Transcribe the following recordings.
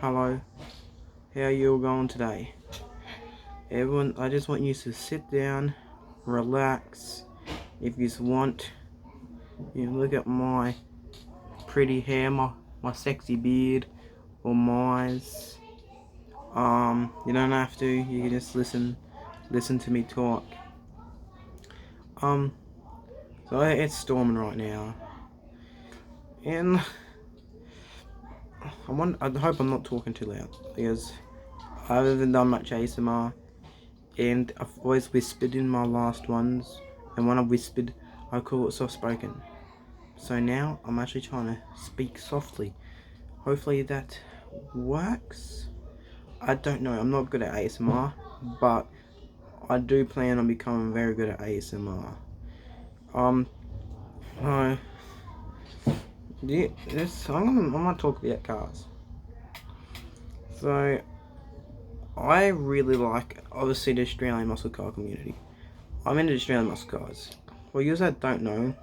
Hello, how are you all going today? Everyone, I just want you to sit down, relax. If you want, you look at my pretty hair, my sexy beard, or my eyes. You don't have to. You can just listen to me talk. So it's storming right now, and I hope I'm not talking too loud because I haven't done much ASMR, and I've always whispered in my last ones, and when I whispered, I call it soft spoken. So now I'm actually trying to speak softly. Hopefully that works. I don't know. I'm not good at ASMR, but I do plan on becoming very good at ASMR. Uh, yeah, I'm gonna talk about cars. So I really like, obviously, the Australian muscle car community. I'm into Australian muscle cars. For you that don't know,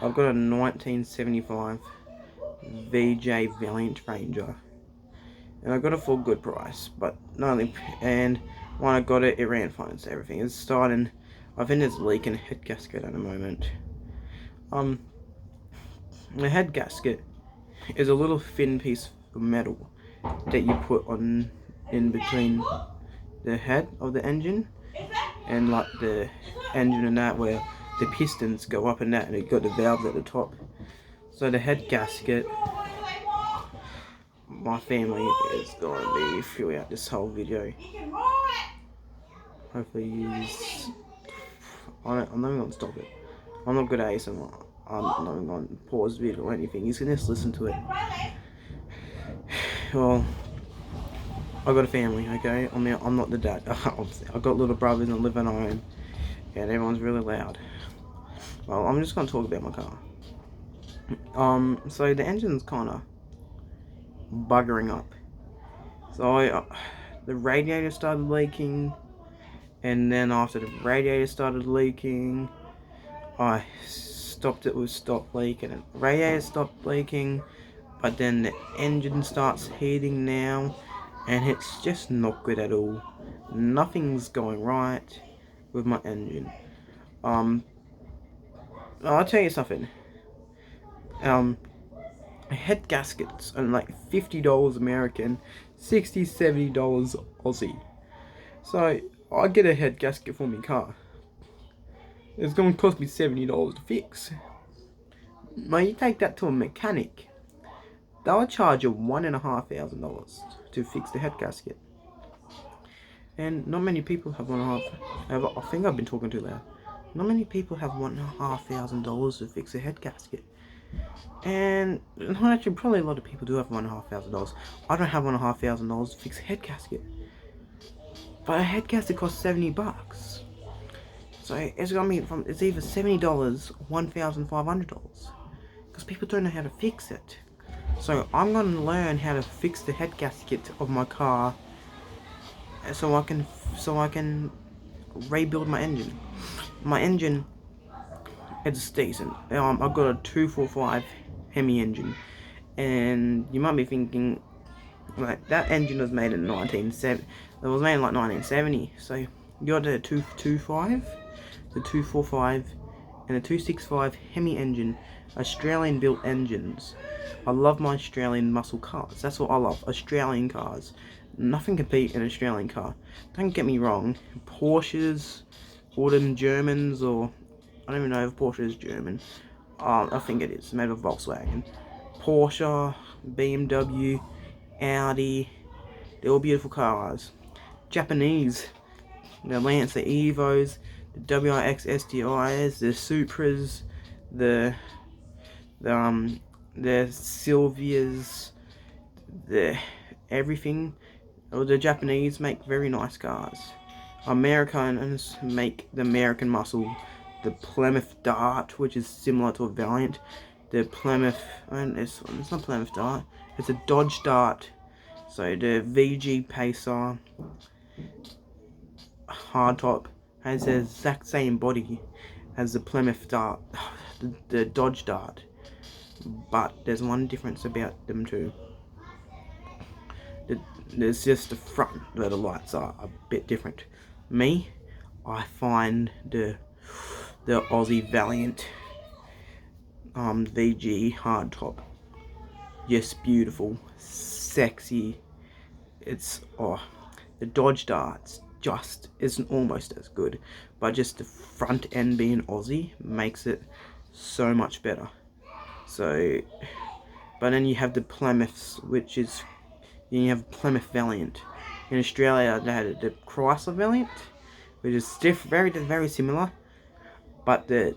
I've got a 1975 VJ Valiant Ranger, and I got it for a good price. But not only, and when I got it, it ran fine. So everything is starting. I think it's leaking a head gasket at the moment. The head gasket is a little thin piece of metal that you put on in between the head of the engine and like the engine and that, where the pistons go up and that, and it got the valves at the top. So the head gasket, my family is going to be throughout this whole video. Hopefully I'm not going to stop it. I'm not good at ASMR. I'm not going to pause the video or anything. You can just listen to it. Well, I've got a family, okay? I'm not the dad. I've got little brothers and live at home, and everyone's really loud. Well, I'm just going to talk about my car. So the engine's kind of buggering up. So the radiator started leaking, and then after the radiator started leaking, I stopped leaking, and the radiator stopped leaking, but then the engine starts heating now, and it's just not good at all. Nothing's going right with my engine. I'll tell you something. Head gaskets are like $50 American, $60-70 Aussie. So I get a head gasket for my car. It's going to cost me $70 to fix. Now you take that to a mechanic, they'll charge you $1,500 to fix the head gasket. And not many people have I think I've been talking too loud. Not many people have $1,500 to fix a head gasket. And actually, probably a lot of people do have $1,500. I don't have $1,500 to fix a head gasket. But a head gasket costs $70. So it's gonna be it's either $70 or $1,500. Because people don't know how to fix it. So I'm gonna learn how to fix the head gasket of my car, so I can rebuild my engine. My engine, it's decent. I've got a 245 Hemi engine, and you might be thinking, like, that engine was made in 1970. It was made in like 1970. So you got the 225, the 245, and the 265 Hemi engine, Australian built engines. I love my Australian muscle cars. That's what I love, Australian cars. Nothing can beat an Australian car. Don't get me wrong, Porsches, or them Germans, or I don't even know if Porsche is German. I think it is, made of Volkswagen. Porsche, BMW, Audi, they're all beautiful cars. Japanese, the Lancer Evos, the WRX STIs, the Supras, the Sylvias, the everything. The Japanese make very nice cars. Americans make the American muscle, the Plymouth Dart, which is similar to a Valiant. The Plymouth, and it's not Plymouth Dart, it's a Dodge Dart. So the VG Pacer hardtop has the exact same body as the Plymouth Dart, the Dodge Dart. But there's one difference about them two. There's just the front where the lights are a bit different. Me, I find the Aussie Valiant VG hardtop just beautiful, sexy. It's the Dodge Darts just isn't almost as good, but just the front end being Aussie makes it so much better. So, but then you have the Plymouths, which is, you have Plymouth Valiant. In Australia, they had the Chrysler Valiant, which is very similar, but the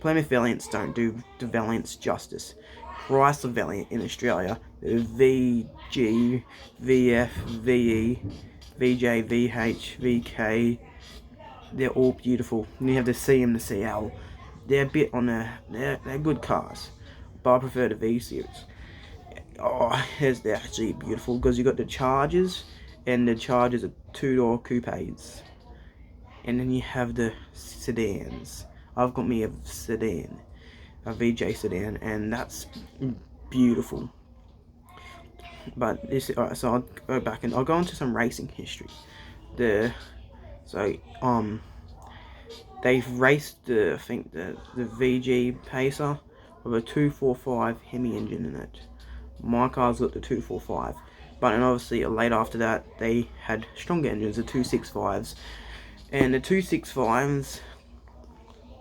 Plymouth Valiants don't do the Valiants justice. Chrysler Valiant in Australia, the VG, VF, VE, VJ, VH, VK, they're all beautiful. And you have the CM, the CL. They're a bit on they're good cars, but I prefer the V series. They're actually beautiful because you got the Chargers, and the Chargers are two-door coupes, and then you have the sedans. I've got me a sedan, a VJ sedan, and that's beautiful. But this, so I'll go back and I'll go into some racing history. They've raced I think the VG Pacer with a 245 Hemi engine in it. My car's got the 245, but then obviously later after that they had stronger engines, the 265s, and the 265s,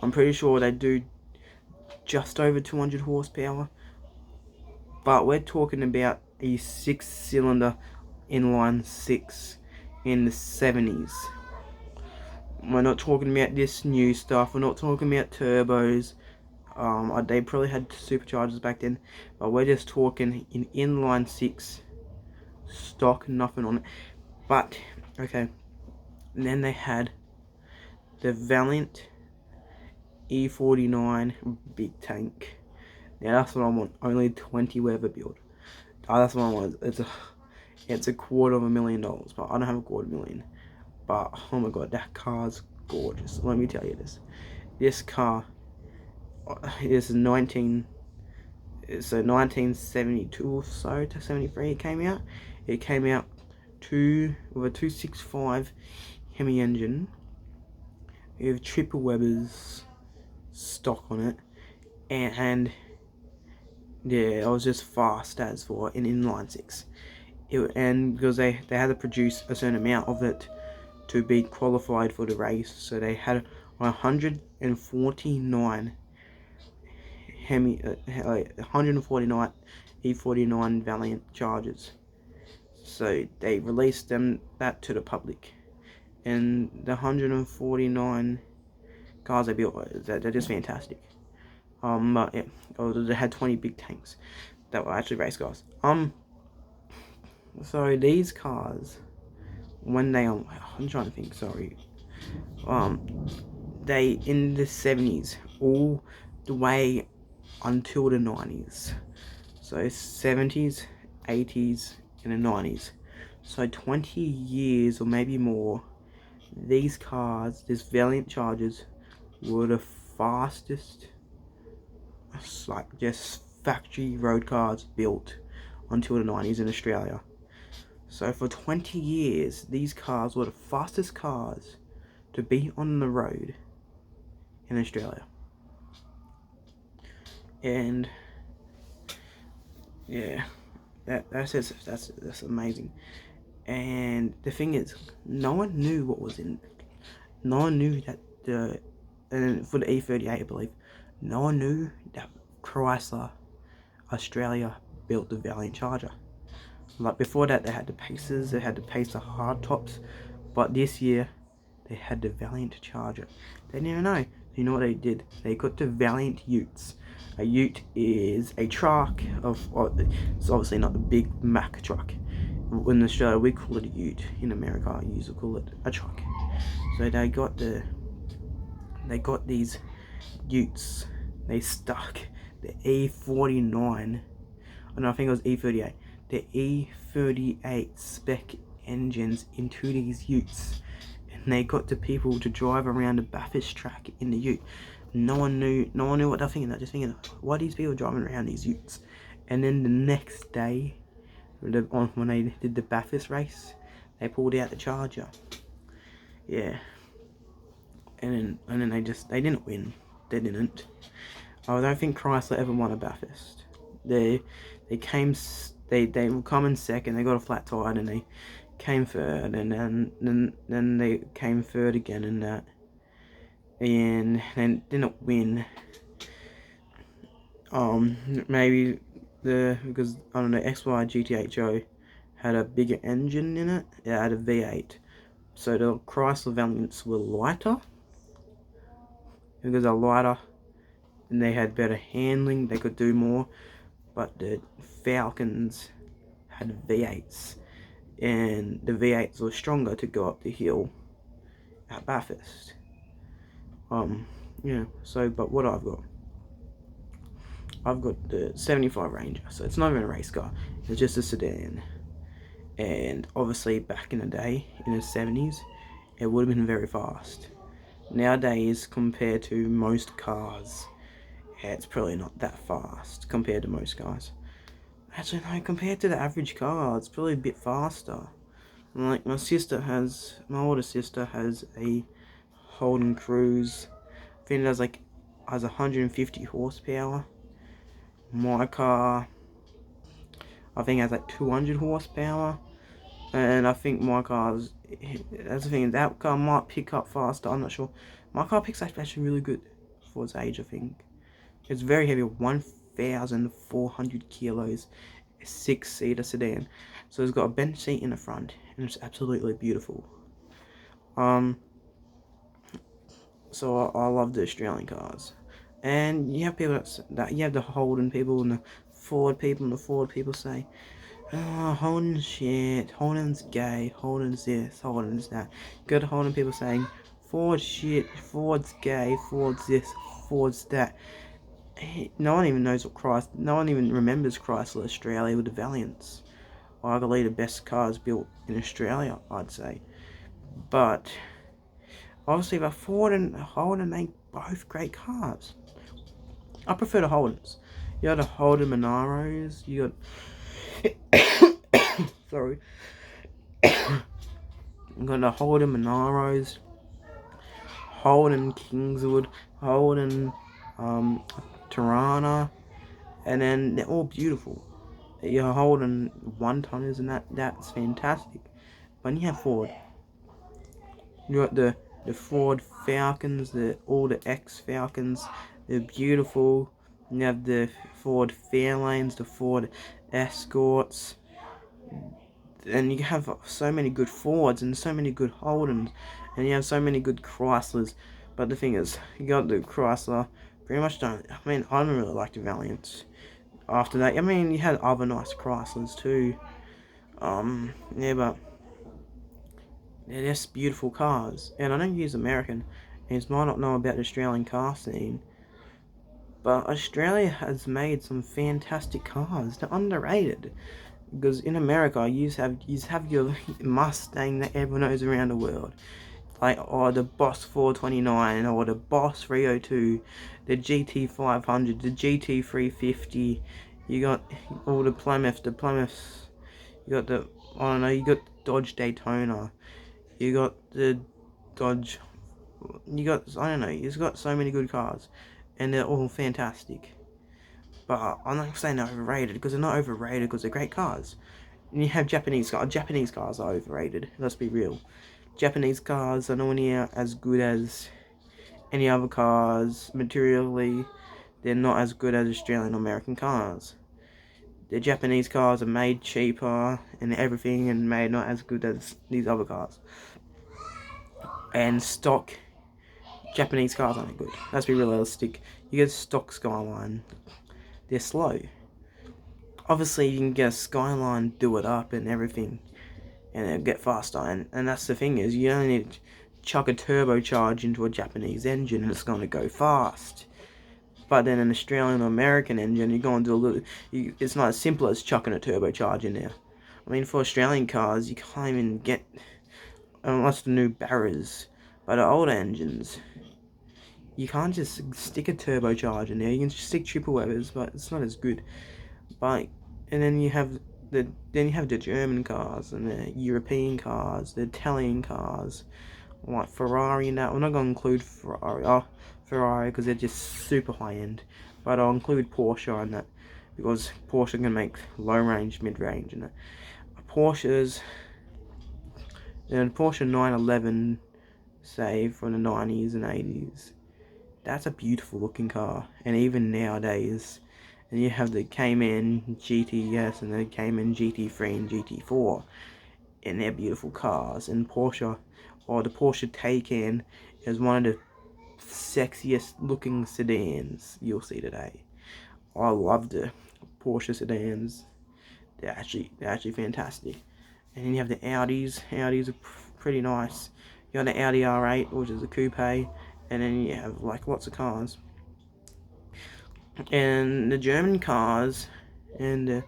I'm pretty sure they do just over 200 horsepower, but we're talking about a 6-cylinder inline 6 in the 70s. We're not talking about this new stuff. We're not talking about turbos. They probably had superchargers back then, but we're just talking in inline 6 stock, nothing on it. But okay, and then they had the Valiant E49 big tank. Now that's what I want. Only 20 weather build. That's what I want. It's $250,000, but I don't have $250,000. But oh my god, that car's gorgeous. Let me tell you this. This car is 1972 or so to 73 it came out. It came out with a 265 Hemi engine with triple Webers stock on it, and yeah, it was just fast as for an inline 6. And because they had to produce a certain amount of it to be qualified for the race, so they had 149 149 E49 Valiant Chargers. So they released that to the public, and the 149 cars they built, they're just fantastic. But yeah, they had 20 big tanks that were actually race cars. So these cars, when I'm trying to think, sorry. They, in the 70s, all the way until the 90s. So 70s, 80s, and the 90s. So 20 years or maybe more, these cars, these Valiant Chargers, were the fastest, like, just factory road cars built until the 90s in Australia. So for 20 years, these cars were the fastest cars to be on the road in Australia. And yeah, that's amazing. And the thing is, no one knew what was in it. No one knew that and for the E38, I believe, no one knew that Chrysler Australia built the Valiant Charger. Like before that, they had the Pacers, they had the Pacer hardtops, but this year they had the Valiant Charger. They didn't even know. You know what they did? They got the Valiant Utes. A Ute is a truck it's obviously not the big Mack truck. In Australia, we call it a Ute. In America, I usually call it a truck. So they got these Utes. They stuck the E49, and I think it was E38. The E38 spec engines into these Utes, and they got the people to drive around the Bathurst track in the Ute. No one knew what they're thinking. They're just thinking, why are these people driving around these Utes? And then the next day, when they did the Bathurst race, they pulled out the Charger. Yeah, and then they didn't win. They didn't. I don't think Chrysler ever won a Bathurst. They came they were coming second. They got a flat tire and they came third, and then they came third again in that, and then didn't win. Maybe because I don't know, XY GTHO had a bigger engine in it. It had a V8, so the Chrysler Valiants were lighter. Because they're lighter, and they had better handling. They could do more, but the Falcons had V8s, and the V8s were stronger to go up the hill at Bathurst. Yeah. So, but what I've got the 75 Ranger, so it's not even a race car, it's just a sedan. And obviously back in the day, in the 70s, it would have been very fast. Nowadays, compared to most cars, it's probably not that fast compared to most cars. Actually no, compared to the average car, it's probably a bit faster. Like my older sister has a Holden Cruise. I think it has 150 horsepower. My car, I think, has like 200 horsepower, and I think my car's, that's the thing, that car might pick up faster, I'm not sure. My car picks up actually really good for its age, I think. It's very heavy, 1,400 kilos, a 6-seater sedan. So it's got a bench seat in the front, and it's absolutely beautiful. So I love the Australian cars. And you have people that you have the Holden people and the Ford people, and the Ford people say, oh, Holden's shit, Holden's gay, Holden's this, Holden's that. You got the Holden people saying, Ford's shit, Ford's gay, Ford's this, Ford's that. No one even knows no one even remembers Chrysler Australia with the Valiants. Arguably the best cars built in Australia, I'd say. But obviously, the Ford and Holden make both great cars. I prefer the Holdens. You got the Holden Monaros. You got sorry. You got the Holden Monaros, Holden Kingswood, Holden Tirana, and then they're all beautiful. You're Holden 1-tonners, and that's fantastic. But you have Ford. You got the Ford Falcons, all the X Falcons. They're beautiful. You have the Ford Fairlanes, the Ford Escorts, and you have so many good Fords and so many good Holdens, and you have so many good Chryslers. But the thing is, you got the Chrysler. Pretty much don't. I mean, I don't really like the Valiants. After that, I mean, you had other nice Chryslers too. Yeah, but they're just beautiful cars. And I know you're American, and you might not know about the Australian car scene, but Australia has made some fantastic cars. They're underrated. Because in America, you have your Mustang that everyone knows around the world. Like, the Boss 429, or the Boss 302, the GT 500, the GT 350. You got all the Plymouths. You got the, I don't know, you got Dodge Daytona. You got the Dodge. You got, I don't know, you've got so many good cars. And they're all fantastic. But I'm not saying they're overrated, because they're not overrated, because they're great cars. And you have Japanese cars. Japanese cars are overrated, let's be real. Japanese cars are nowhere near as good as any other cars. Materially, they're not as good as Australian or American cars. The Japanese cars are made cheaper and everything, and made not as good as these other cars. And stock Japanese cars aren't good. Let's be realistic. You get stock Skyline, they're slow. Obviously, you can get a Skyline, do it up and everything, and it'll get faster. And that's the thing, is you only need to chuck a turbocharge into a Japanese engine and it's going to go fast. But then an Australian or American engine, you're going to do a little. It's not as simple as chucking a turbocharge in there. I mean, for Australian cars, you can't even get, unless the new Barras. But the older engines, you can't just stick a turbocharge in there. You can just stick triple Webers, but it's not as good. But, and then you have then you have the German cars and the European cars, the Italian cars, like Ferrari and that. We're not going to include Ferrari because they're just super high end, but I'll include Porsche in that because Porsche can make low range, mid range, and Porsches. And Porsche 911, say from the 90s and 80s, that's a beautiful looking car, and even nowadays. And you have the Cayman GTS and the Cayman GT3 and GT4, and they're beautiful cars. And Porsche, or the Porsche Taycan, is one of the sexiest looking sedans you'll see today. I love the Porsche sedans. They're actually fantastic. And then you have the Audis. Audis are pretty nice. You got the Audi R8, which is a coupe, and then you have like lots of cars. And the German cars and the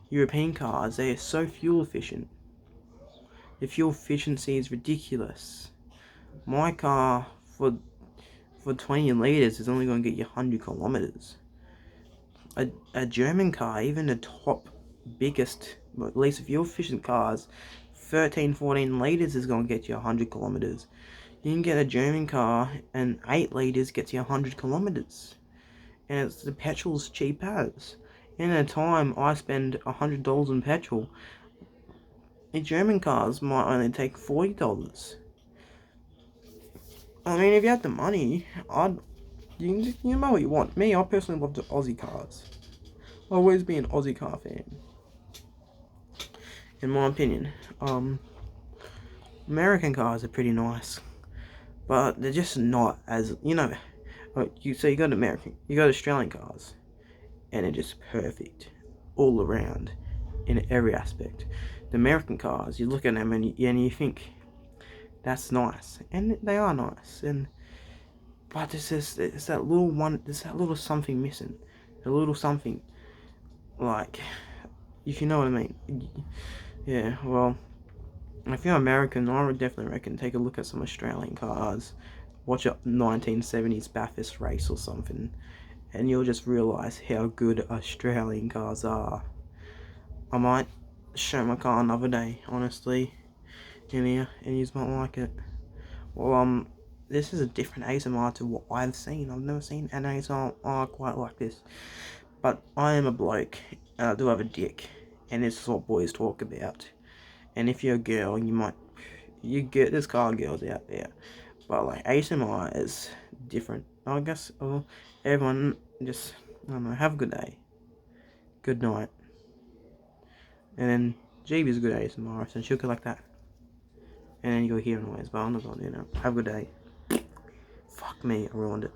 European cars, they are so fuel efficient. The fuel efficiency is ridiculous. My car for 20 litres is only going to get you 100 kilometers. A German car, even the top biggest, at least fuel efficient cars, 13-14 litres is going to get you 100 kilometers. You can get a German car and 8 litres gets you 100 kilometers. And the petrol's cheap as. In a time I spend $100 on petrol, the German cars might only take $40. I mean, if you had the money, you know what you want. Me, I personally love the Aussie cars. I've always been an Aussie car fan. In my opinion, American cars are pretty nice, but they're just not as, so you got Australian cars, and they're just perfect all around in every aspect. The American cars, you look at them and you think that's nice, and they are nice, but there's that little something missing, a little something, like, if you know what I mean. Yeah, well, if you're American, I would definitely reckon take a look at some Australian cars, watch a 1970s Bathurst race or something, and you'll just realise how good Australian cars are. I might show my car another day, honestly, in here, and you might like it. Well, this is a different ASMR to what I've seen. I've never seen an ASMR quite like this. But I am a bloke, and I do have a dick, and this is what boys talk about. And if you're a girl, there's car girls out there. But like ASMR is different. I guess everyone just, I don't know, have a good day. Good night. And then JB's a good ASMR, so she'll go like that. And then you'll hear noise, but I'm not gonna do that. Have a good day. Fuck me, I ruined it.